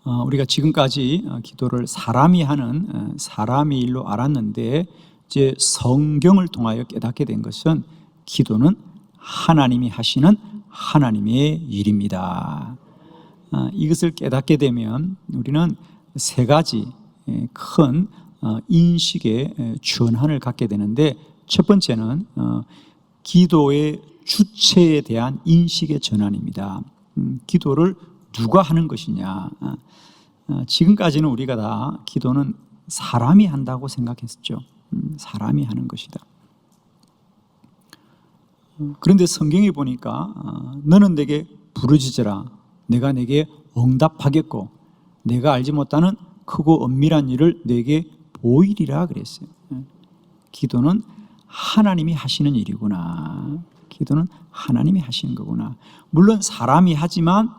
우리가 지금까지 기도를 사람이 하는 사람의 일로 알았는데, 이제 성경을 통하여 깨닫게 된 것은 기도는 하나님이 하시는 하나님의 일입니다. 이것을 깨닫게 되면 우리는 세 가지 큰 인식의 전환을 갖게 되는데, 첫 번째는 기도의 주체에 대한 인식의 전환입니다. 기도를 누가 하는 것이냐. 지금까지는 우리가 다 기도는 사람이 한다고 생각했죠. 사람이 하는 것이다. 그런데 성경에 보니까 너는 내게 부르짖으라 내가 내게 응답하겠고 내가 알지 못하는 크고 엄밀한 일을 내게 보이리라 그랬어요. 기도는 하나님이 하시는 일이구나. 기도는 하나님이 하시는 거구나. 물론 사람이 하지만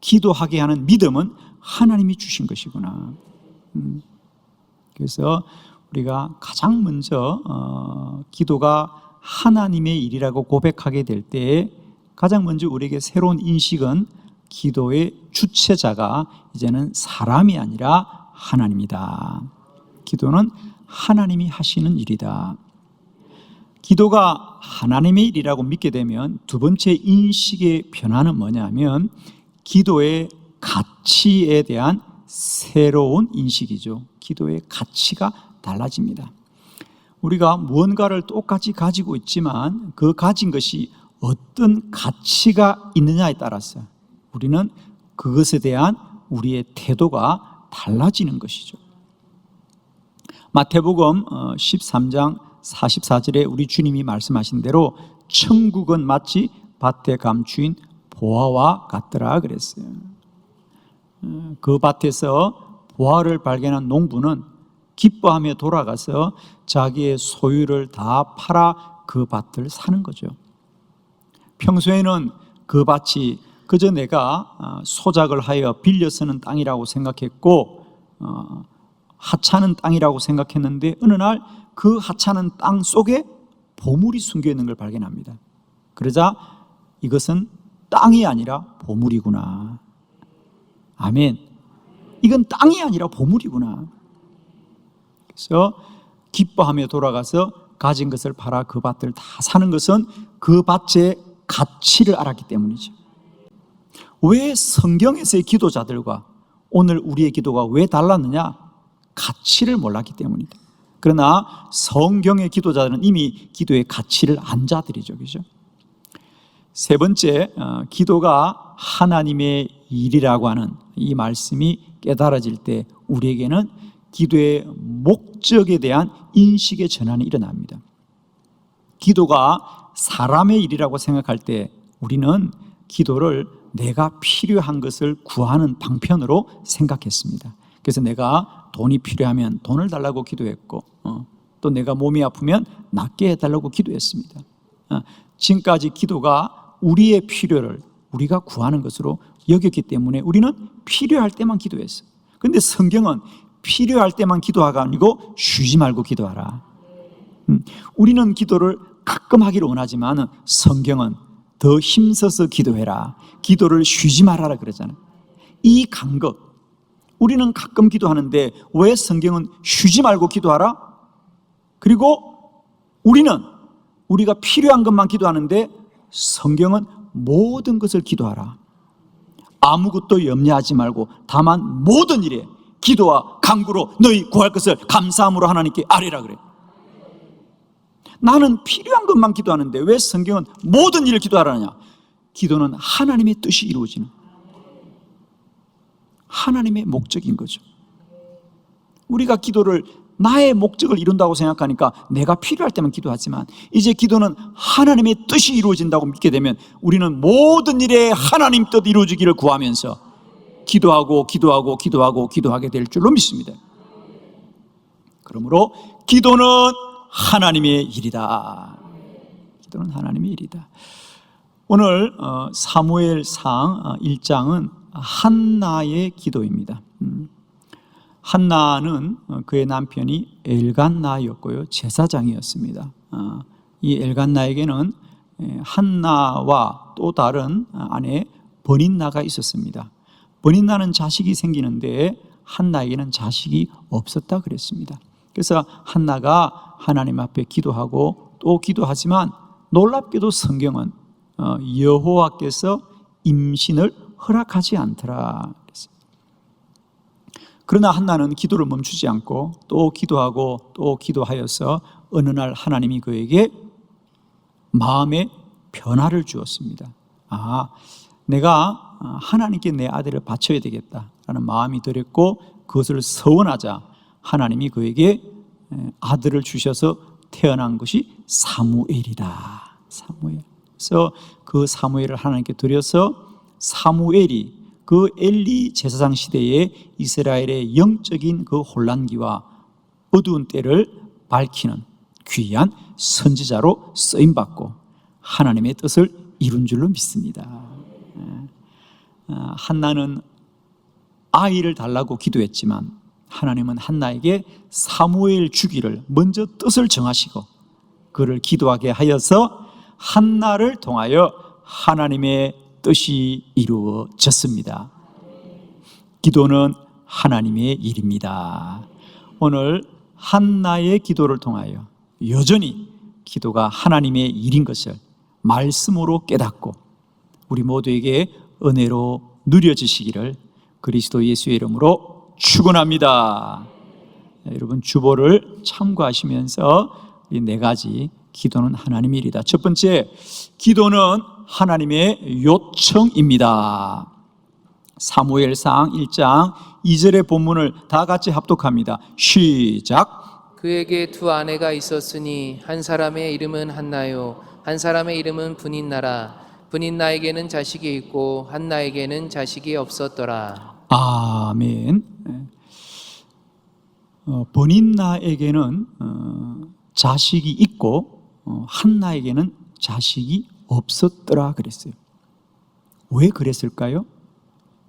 기도하게 하는 믿음은 하나님이 주신 것이구나. 그래서 우리가 가장 먼저 기도가 하나님의 일이라고 고백하게 될 때 가장 먼저 우리에게 새로운 인식은 기도의 주체자가 이제는 사람이 아니라 하나님이다. 기도는 하나님이 하시는 일이다. 기도가 하나님의 일이라고 믿게 되면 두 번째 인식의 변화는 뭐냐면 기도의 가치에 대한 새로운 인식이죠. 기도의 가치가 달라집니다. 우리가 무언가를 똑같이 가지고 있지만 그 가진 것이 어떤 가치가 있느냐에 따라서 우리는 그것에 대한 우리의 태도가 달라지는 것이죠. 마태복음 13장 44절에 우리 주님이 말씀하신 대로 천국은 마치 밭에 감추인 보화와 같더라 그랬어요. 그 밭에서 보화를 발견한 농부는 기뻐하며 돌아가서 자기의 소유를 다 팔아 그 밭을 사는 거죠. 평소에는 그 밭이 그저 내가 소작을 하여 빌려 쓰는 땅이라고 생각했고 하찮은 땅이라고 생각했는데 어느 날 그 하찮은 땅 속에 보물이 숨겨 있는 걸 발견합니다. 그러자 이것은 땅이 아니라 보물이구나. 아멘. 이건 땅이 아니라 보물이구나. 그래서 기뻐하며 돌아가서 가진 것을 팔아 그 밭을 다 사는 것은 그 밭의 가치를 알았기 때문이죠. 왜 성경에서의 기도자들과 오늘 우리의 기도가 왜 달랐느냐? 가치를 몰랐기 때문이다. 그러나 성경의 기도자들은 이미 기도의 가치를 안 자들이죠. 그죠? 세 번째, 기도가 하나님의 일이라고 하는 이 말씀이 깨달아질 때 우리에게는 기도의 목적에 대한 인식의 전환이 일어납니다. 기도가 사람의 일이라고 생각할 때 우리는 기도를 내가 필요한 것을 구하는 방편으로 생각했습니다. 그래서 내가 돈이 필요하면 돈을 달라고 기도했고 또 내가 몸이 아프면 낫게 해달라고 기도했습니다. 지금까지 기도가 우리의 필요를 우리가 구하는 것으로 여겼기 때문에 우리는 필요할 때만 기도했어요. 그런데 성경은 필요할 때만 기도하가 아니고 쉬지 말고 기도하라. 우리는 기도를 가끔 하기를 원하지만 성경은 더 힘써서 기도해라. 기도를 쉬지 말아라 그러잖아요. 이 간극, 우리는 가끔 기도하는데 왜 성경은 쉬지 말고 기도하라? 그리고 우리는 우리가 필요한 것만 기도하는데 성경은 모든 것을 기도하라. 아무것도 염려하지 말고 다만 모든 일에 기도와 간구로 너희 구할 것을 감사함으로 하나님께 아뢰라 그래. 나는 필요한 것만 기도하는데 왜 성경은 모든 일을 기도하라냐? 기도는 하나님의 뜻이 이루어지는 하나님의 목적인 거죠. 우리가 기도를 나의 목적을 이룬다고 생각하니까 내가 필요할 때만 기도하지만 이제 기도는 하나님의 뜻이 이루어진다고 믿게 되면 우리는 모든 일에 하나님 뜻 이루어지기를 구하면서 기도하게 될 줄로 믿습니다. 그러므로 기도는 하나님의 일이다. 기도는 하나님의 일이다. 오늘 사무엘상 1장은 한나의 기도입니다. 한나는 그의 남편이 엘간나였고요, 제사장이었습니다. 이 엘간나에게는 한나와 또 다른 아내 버닌나가 있었습니다. 버닌나는 자식이 생기는데 한나에게는 자식이 없었다 그랬습니다. 그래서 한나가 하나님 앞에 기도하고 또 기도하지만 놀랍게도 성경은 여호와께서 임신을 허락하지 않더라 그랬습니다. 그러나 한나는 기도를 멈추지 않고 또 기도하고 또 기도하여서 어느 날 하나님이 그에게 마음의 변화를 주었습니다. 내가 하나님께 내 아들을 바쳐야 되겠다라는 마음이 들었고 그것을 서원하자 하나님이 그에게 아들을 주셔서 태어난 것이 사무엘이다. 사무엘. 그래서 그 사무엘을 하나님께 드려서 사무엘이 그 엘리 제사장 시대에 이스라엘의 영적인 그 혼란기와 어두운 때를 밝히는 귀한 선지자로 쓰임받고 하나님의 뜻을 이룬 줄로 믿습니다. 한나는 아이를 달라고 기도했지만 하나님은 한나에게 사무엘 주기를 먼저 뜻을 정하시고 그를 기도하게 하여서 한나를 통하여 하나님의 뜻이 이루어졌습니다. 기도는 하나님의 일입니다. 오늘 한나의 기도를 통하여 여전히 기도가 하나님의 일인 것을 말씀으로 깨닫고 우리 모두에게 은혜로 누려지시기를 그리스도 예수의 이름으로 축원합니다. 여러분 주보를 참고하시면서 이 네 가지 기도는 하나님의 일이다. 첫 번째, 기도는 하나님의 요청입니다. 사무엘상 1장 2절의 본문을 다 같이 합독합니다. 시작. 그에게 두 아내가 있었으니 한 사람의 이름은 한나요 한 사람의 이름은 브닛나라. 브닛나에게는 자식이 있고 한나에게는 자식이 없었더라. 아멘. 브닛나에게는 자식이 있고 한나에게는 자식이 없었더라 그랬어요. 왜 그랬을까요?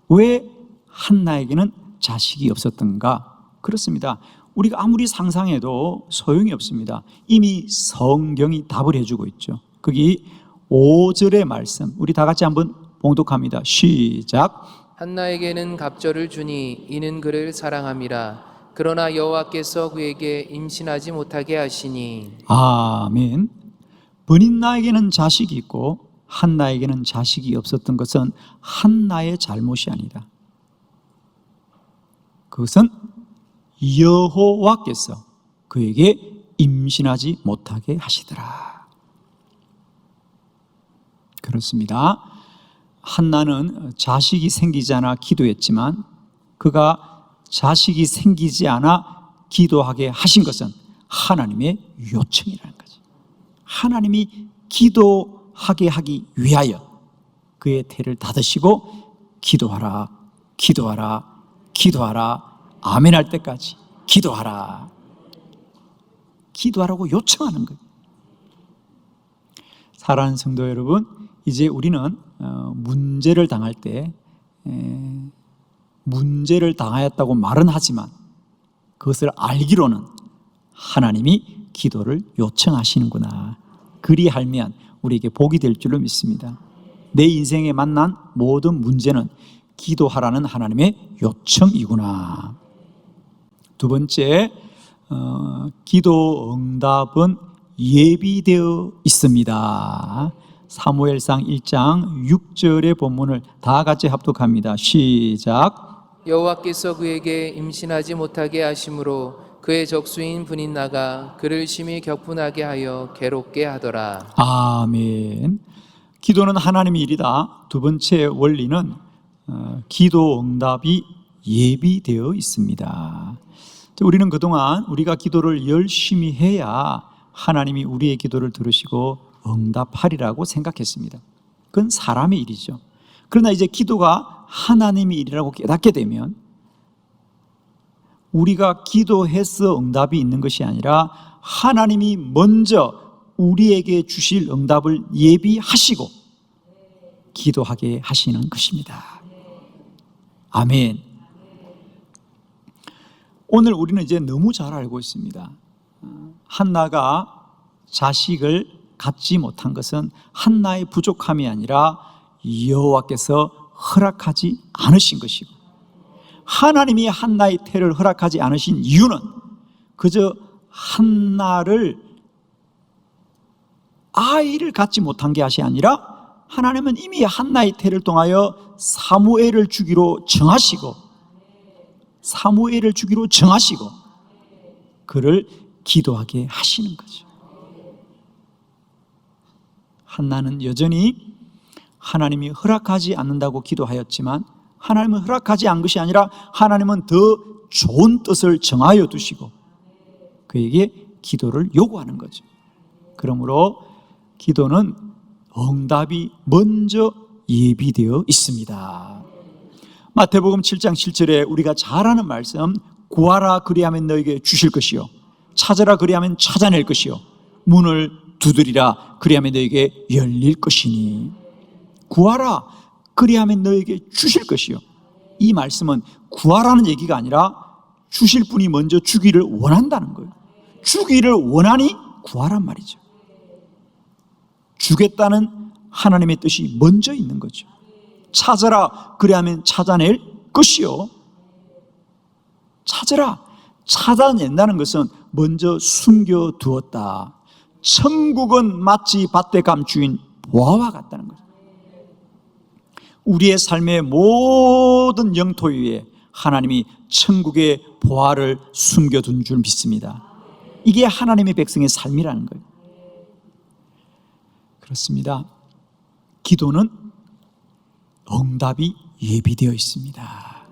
왜 한나에게는 자식이 없었던가? 그렇습니다. 우리가 아무리 상상해도 소용이 없습니다. 이미 성경이 답을 해주고 있죠. 거기 5절의 말씀 우리 다 같이 한번 봉독합니다. 시작. 한나에게는 갑절을 주니 이는 그를 사랑함이라. 그러나 여호와께서 그에게 임신하지 못하게 하시니. 아멘. 브닛나에게는 자식이 있고 한나에게는 자식이 없었던 것은 한나의 잘못이 아니다. 그것은 여호와께서 그에게 임신하지 못하게 하시더라. 그렇습니다. 한나는 자식이 생기지 않아 기도했지만 그가 자식이 생기지 않아 기도하게 하신 것은 하나님의 요청이라는 거죠. 하나님이 기도하게 하기 위하여 그의 태를 닫으시고 기도하라, 기도하라, 기도하라, 아멘 할 때까지 기도하라, 기도하라고 요청하는 거예요. 사랑하는 성도 여러분, 이제 우리는 문제를 당할 때 문제를 당하였다고 말은 하지만 그것을 알기로는 하나님이 기도를 요청하시는구나. 그리하면 우리에게 복이 될 줄로 믿습니다. 내 인생에 만난 모든 문제는 기도하라는 하나님의 요청이구나. 두 번째, 기도 응답은 예비되어 있습니다. 사무엘상 1장 6절의 본문을 다 같이 합독합니다. 시작. 여호와께서 그에게 임신하지 못하게 하심으로 그의 적수인 브닛나가 그를 심히 격분하게 하여 괴롭게 하더라. 아멘. 기도는 하나님의 일이다. 두 번째 원리는 기도 응답이 예비되어 있습니다. 우리는 그동안 우리가 기도를 열심히 해야 하나님이 우리의 기도를 들으시고 응답하리라고 생각했습니다. 그건 사람의 일이죠. 그러나 이제 기도가 하나님의 일이라고 깨닫게 되면 우리가 기도해서 응답이 있는 것이 아니라 하나님이 먼저 우리에게 주실 응답을 예비하시고 기도하게 하시는 것입니다. 아멘. 오늘 우리는 이제 너무 잘 알고 있습니다. 한나가 자식을 갖지 못한 것은 한나의 부족함이 아니라 여호와께서 허락하지 않으신 것이고, 하나님이 한나의 태를 허락하지 않으신 이유는 그저 한나를 아이를 갖지 못한 것이 아니라 하나님은 이미 한나의 태를 통하여 사무엘을 주기로 정하시고 그를 기도하게 하시는 거죠. 한나는 여전히 하나님이 허락하지 않는다고 기도하였지만 하나님은 허락하지 않은 것이 아니라 하나님은 더 좋은 뜻을 정하여 두시고 그에게 기도를 요구하는 거죠. 그러므로 기도는 응답이 먼저 예비되어 있습니다. 마태복음 7장 7절에 우리가 잘 아는 말씀, 구하라 그리하면 너에게 주실 것이요 찾으라 그리하면 찾아낼 것이요 문을 두드리라 그리하면 너에게 열릴 것이니, 구하라 그리하면 너에게 주실 것이요. 이 말씀은 구하라는 얘기가 아니라 주실 분이 먼저 주기를 원한다는 거예요. 주기를 원하니 구하란 말이죠. 주겠다는 하나님의 뜻이 먼저 있는 거죠. 찾아라 그리하면 찾아낼 것이요. 찾아라, 찾아낸다는 것은 먼저 숨겨두었다. 천국은 마치 밭에 감추인 보화와 같다는 거죠. 우리의 삶의 모든 영토 위에 하나님이 천국의 보화를 숨겨둔 줄 믿습니다. 이게 하나님의 백성의 삶이라는 거예요. 그렇습니다. 기도는 응답이 예비되어 있습니다.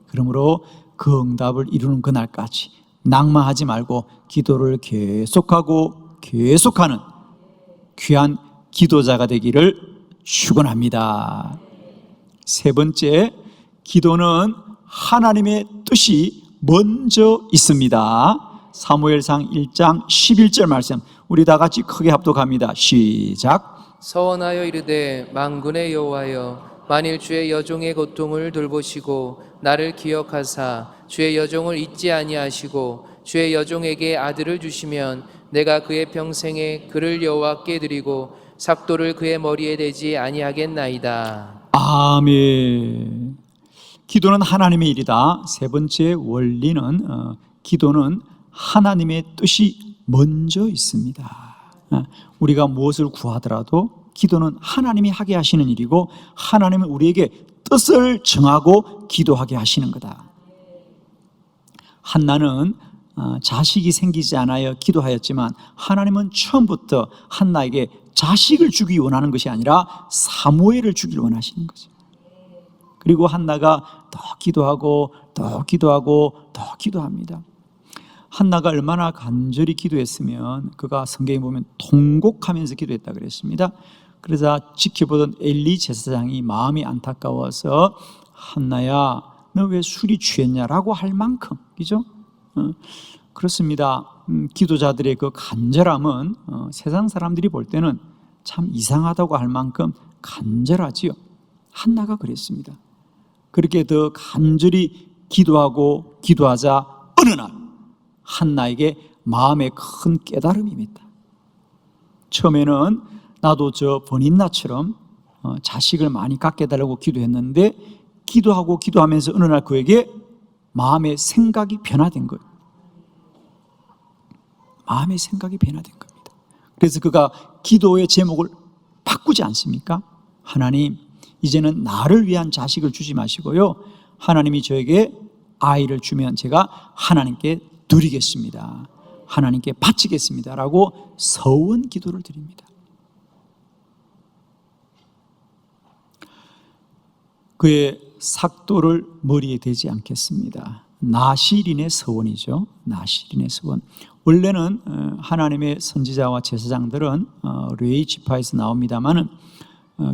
그러므로 그 응답을 이루는 그날까지 낭만하지 말고 기도를 계속하는 귀한 기도자가 되기를 축원합니다. 세 번째, 기도는 하나님의 뜻이 먼저 있습니다. 사무엘상 1장 11절 말씀, 우리 다 같이 크게 합독합니다. 시작. 서원하여 이르되 만군의 여호와여, 만일 주의 여종의 고통을 돌보시고 나를 기억하사 주의 여종을 잊지 아니하시고 주의 여종에게 아들을 주시면 내가 그의 평생에 그를 여호와께 드리고 삭도를 그의 머리에 대지 아니하겠나이다. 아멘. 기도는 하나님의 일이다. 세 번째 원리는 기도는 하나님의 뜻이 먼저 있습니다. 우리가 무엇을 구하더라도 기도는 하나님이 하게 하시는 일이고 하나님은 우리에게 뜻을 정하고 기도하게 하시는 거다. 한나는 자식이 생기지 않아야 기도하였지만 하나님은 처음부터 한나에게 자식을 주기 원하는 것이 아니라 사무엘을 주기를 원하시는 거죠. 그리고 한나가 더 기도하고 더 기도합니다. 한나가 얼마나 간절히 기도했으면 그가 성경에 보면 통곡하면서 기도했다 그랬습니다. 그러자 지켜보던 엘리 제사장이 마음이 안타까워서 한나야 너 왜 술이 취했냐라고 할 만큼, 그죠? 그렇습니다. 기도자들의 그 간절함은 세상 사람들이 볼 때는 참 이상하다고 할 만큼 간절하지요. 한나가 그랬습니다. 그렇게 더 간절히 기도하자 어느 날 한나에게 마음에 큰 깨달음이 있다. 처음에는 나도 저 버닌나처럼 자식을 많이 갖게 해달라고 기도했는데 기도하면서 어느 날 그에게 마음의 생각이 변화된 거예요. 마음의 생각이 변화된 겁니다. 그래서 그가 기도의 제목을 바꾸지 않습니까? 하나님, 이제는 나를 위한 자식을 주지 마시고요, 하나님이 저에게 아이를 주면 제가 하나님께 드리겠습니다. 하나님께 바치겠습니다. 라고 서원 기도를 드립니다. 그의 삭도를 머리에 대지 않겠습니다. 나실인의 서원이죠. 나실인의 서원. 원래는 하나님의 선지자와 제사장들은 레위 지파에서 나옵니다마는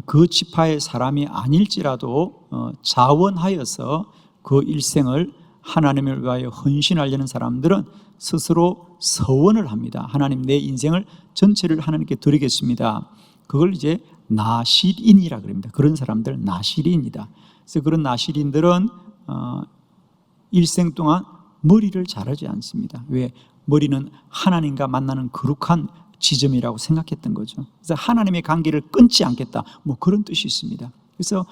그 지파의 사람이 아닐지라도 자원하여서 그 일생을 하나님을 위하여 헌신하려는 사람들은 스스로 서원을 합니다. 하나님, 내 인생을 전체를 하나님께 드리겠습니다. 그걸 이제 나실인이라 그럽니다. 그런 사람들 나실인이다. 그래서 그런 나실인들은 일생 동안 머리를 자르지 않습니다. 왜? 머리는 하나님과 만나는 거룩한 지점이라고 생각했던 거죠. 그래서 하나님의 관계를 끊지 않겠다, 뭐 그런 뜻이 있습니다. 그래서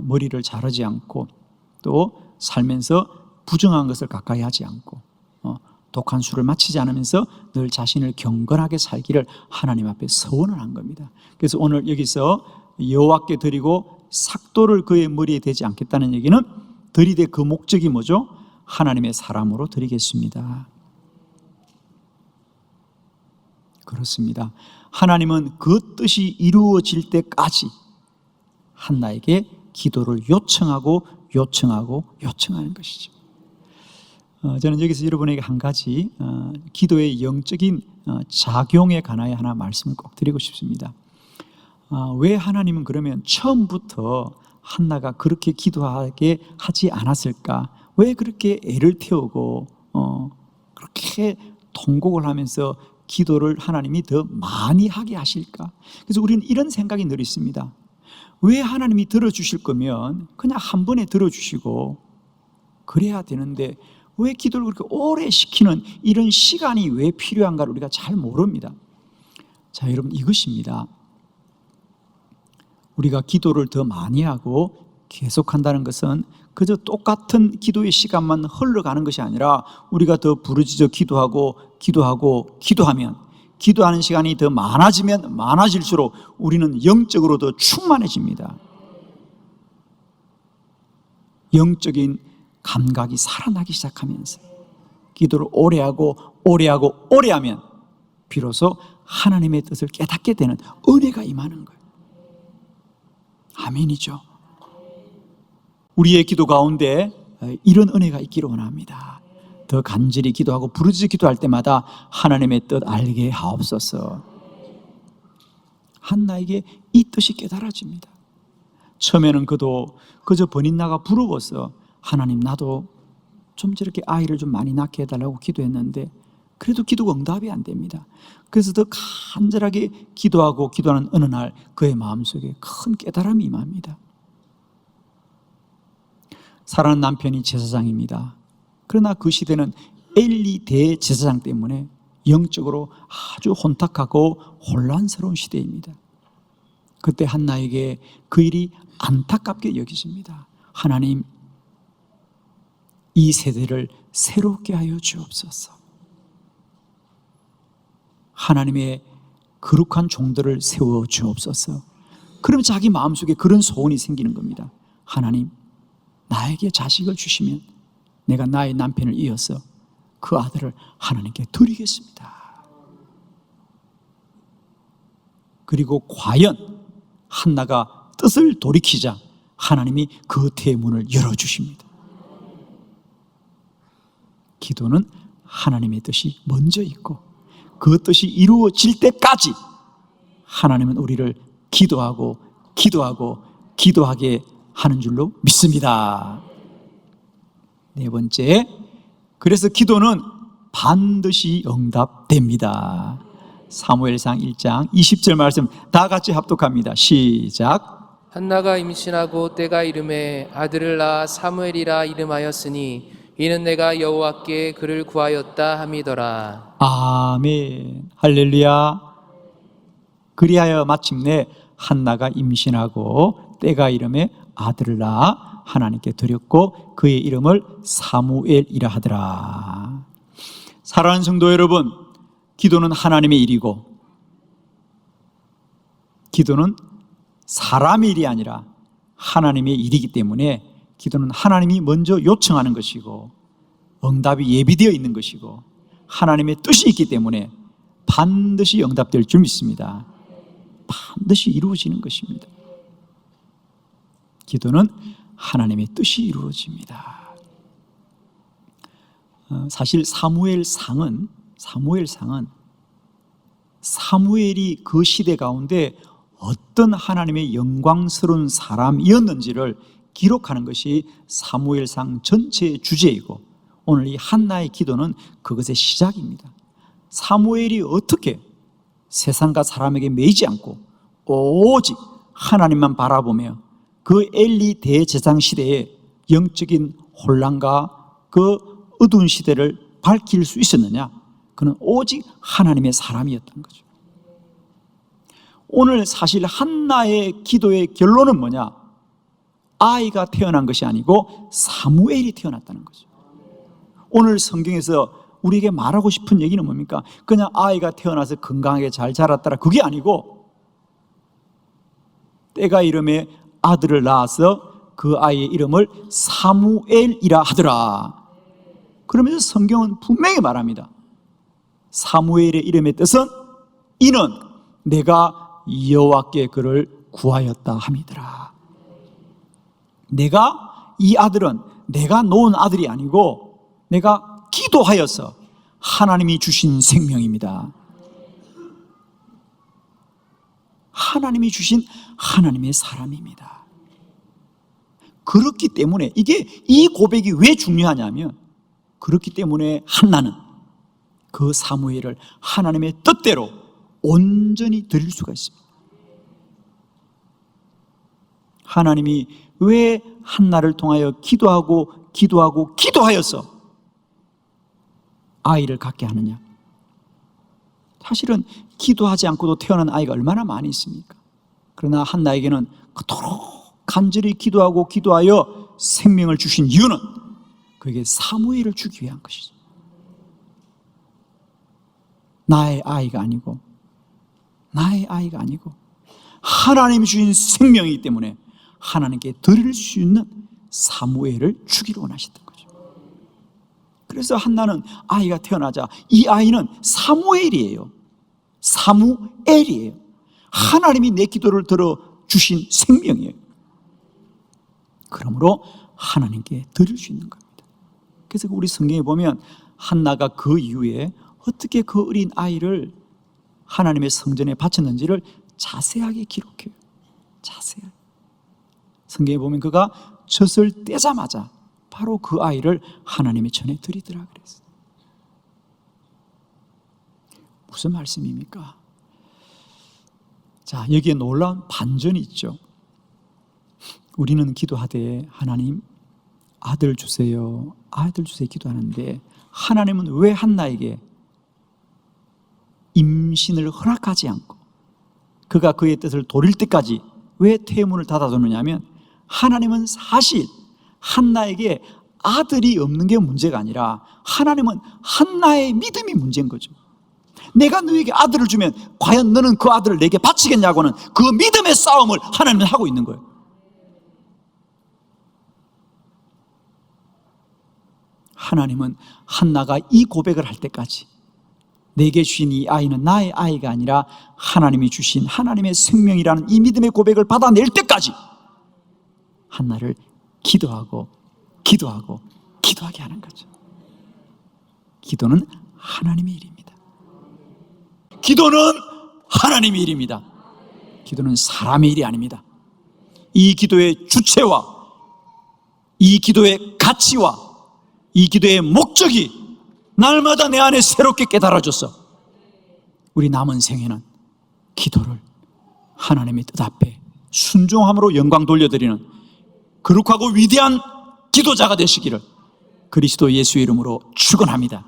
머리를 자르지 않고 또 살면서 부정한 것을 가까이 하지 않고 독한 술을 마시지 않으면서 늘 자신을 경건하게 살기를 하나님 앞에 서원을 한 겁니다. 그래서 오늘 여기서 여호와께 드리고 삭도를 그의 머리에 대지 않겠다는 얘기는 드리되 그 목적이 뭐죠? 하나님의 사람으로 드리겠습니다. 그렇습니다. 하나님은 그 뜻이 이루어질 때까지 한나에게 기도를 요청하는 것이죠. 저는 여기서 여러분에게 한 가지 기도의 영적인 작용에 관하여 하나 말씀을 꼭 드리고 싶습니다. 왜 하나님은 그러면 처음부터 한나가 그렇게 기도하게 하지 않았을까? 왜 그렇게 애를 태우고 그렇게 통곡을 하면서 기도를 하나님이 더 많이 하게 하실까? 그래서 우리는 이런 생각이 늘 있습니다. 왜 하나님이 들어주실 거면 그냥 한 번에 들어주시고 그래야 되는데 왜 기도를 그렇게 오래 시키는 이런 시간이 왜 필요한가를 우리가 잘 모릅니다. 자, 여러분, 이것입니다. 우리가 기도를 더 많이 하고 계속한다는 것은 그저 똑같은 기도의 시간만 흘러가는 것이 아니라 우리가 더 부르짖어 기도하면 기도하는 시간이 더 많아지면 많아질수록 우리는 영적으로 더 충만해집니다. 영적인 감각이 살아나기 시작하면서 기도를 오래하고 오래하면 비로소 하나님의 뜻을 깨닫게 되는 은혜가 임하는 거예요. 아멘이죠. 우리의 기도 가운데 이런 은혜가 있기를 원합니다. 더 간절히 기도하고 부르짖어 기도할 때마다 하나님의 뜻 알게 하옵소서. 한나에게 이 뜻이 깨달아집니다. 처음에는 그도 그저 번인나가 부러워서 하나님, 나도 좀 저렇게 아이를 좀 많이 낳게 해달라고 기도했는데 그래도 기도가 응답이 안 됩니다. 그래서 더 간절하게 기도하는 어느 날 그의 마음속에 큰 깨달음이 임합니다. 사랑하는 남편이 제사장입니다. 그러나 그 시대는 엘리 대제사장 때문에 영적으로 아주 혼탁하고 혼란스러운 시대입니다. 그때 한나에게 그 일이 안타깝게 여기집니다. 하나님, 이 세대를 새롭게 하여 주옵소서. 하나님의 거룩한 종들을 세워 주옵소서. 그러면 자기 마음속에 그런 소원이 생기는 겁니다. 하나님, 나에게 자식을 주시면 내가 나의 남편을 이어서 그 아들을 하나님께 드리겠습니다. 그리고 과연 한나가 뜻을 돌이키자 하나님이 그 대문을 열어주십니다. 기도는 하나님의 뜻이 먼저 있고 그 뜻이 이루어질 때까지 하나님은 우리를 기도하게 하는 줄로 믿습니다. 네 번째, 그래서 기도는 반드시 응답됩니다. 사무엘상 1장 20절 말씀 다 같이 합독합니다. 시작. 한나가 임신하고 때가 이름에 아들을 낳아 사무엘이라 이름하였으니 이는 내가 여호와께 그를 구하였다 함이더라. 아멘. 할렐루야. 그리하여 마침내 한나가 임신하고 때가 이름에 아들을 낳아 하나님께 드렸고 그의 이름을 사무엘이라 하더라. 사랑하는 성도 여러분, 기도는 하나님의 일이고 기도는 사람의 일이 아니라 하나님의 일이기 때문에 기도는 하나님이 먼저 요청하는 것이고 응답이 예비되어 있는 것이고 하나님의 뜻이 있기 때문에 반드시 응답될 줄 믿습니다. 반드시 이루어지는 것입니다. 기도는 하나님의 뜻이 이루어집니다. 사실 사무엘상은 사무엘이 그 시대 가운데 어떤 하나님의 영광스러운 사람이었는지를 기록하는 것이 사무엘상 전체의 주제이고 오늘 이 한나의 기도는 그것의 시작입니다. 사무엘이 어떻게 세상과 사람에게 매이지 않고 오직 하나님만 바라보며 그 엘리 대제사장 시대의 영적인 혼란과 그 어두운 시대를 밝힐 수 있었느냐? 그는 오직 하나님의 사람이었던 거죠. 오늘 사실 한나의 기도의 결론은 뭐냐? 아이가 태어난 것이 아니고 사무엘이 태어났다는 거죠. 오늘 성경에서 우리에게 말하고 싶은 얘기는 뭡니까? 그냥 아이가 태어나서 건강하게 잘 자랐더라, 그게 아니고 때가 이름에 아들을 낳아서 그 아이의 이름을 사무엘이라 하더라. 그러면서 성경은 분명히 말합니다. 사무엘의 이름의 뜻은 이는 내가 여호와께 그를 구하였다 함이더라. 내가, 이 아들은 내가 놓은 아들이 아니고 내가 기도하여서 하나님이 주신 생명입니다. 하나님이 주신 하나님의 사람입니다. 그렇기 때문에 이 고백이 왜 중요하냐면, 그렇기 때문에 한나는 그 사무엘을 하나님의 뜻대로 온전히 드릴 수가 있습니다. 하나님이 왜 한나를 통하여 기도하여서 아이를 갖게 하느냐? 사실은 기도하지 않고도 태어난 아이가 얼마나 많이 있습니까? 그러나 한나에게는 그토록 간절히 기도하여 생명을 주신 이유는 그에게 사무엘을 주기 위한 것이죠. 나의 아이가 아니고 하나님이 주신 생명이기 때문에 하나님께 드릴 수 있는 사무엘을 주기를 원하셨던 거죠. 그래서 한나는 아이가 태어나자 이 아이는 사무엘이에요. 하나님이 내 기도를 들어주신 생명이에요. 그러므로 하나님께 드릴 수 있는 겁니다. 그래서 우리 성경에 보면 한나가 그 이후에 어떻게 그 어린 아이를 하나님의 성전에 바쳤는지를 자세하게 기록해요. 자세하게. 성경에 보면 그가 젖을 떼자마자 바로 그 아이를 하나님의 전에 드리더라 그랬어요. 무슨 말씀입니까? 자, 여기에 놀라운 반전이 있죠. 우리는 기도하되 하나님 아들 주세요, 아들 주세요 기도하는데, 하나님은 왜 한나에게 임신을 허락하지 않고 그가 그의 뜻을 도릴 때까지 왜 태문을 닫아두느냐면, 하나님은 사실 한나에게 아들이 없는 게 문제가 아니라 하나님은 한나의 믿음이 문제인 거죠. 내가 너에게 아들을 주면 과연 너는 그 아들을 내게 바치겠냐고는 그 믿음의 싸움을 하나님은 하고 있는 거예요. 하나님은 한나가 이 고백을 할 때까지, 내게 주신 이 아이는 나의 아이가 아니라 하나님이 주신 하나님의 생명이라는 이 믿음의 고백을 받아낼 때까지 한나를 기도하게 하는 거죠. 기도는 하나님의 일입니다. 기도는 하나님의 일입니다. 기도는 사람의 일이 아닙니다. 이 기도의 주체와 이 기도의 가치와 이 기도의 목적이 날마다 내 안에 새롭게 깨달아져서 우리 남은 생에는 기도를 하나님의 뜻 앞에 순종함으로 영광 돌려드리는 거룩하고 위대한 기도자가 되시기를 그리스도 예수의 이름으로 축원합니다.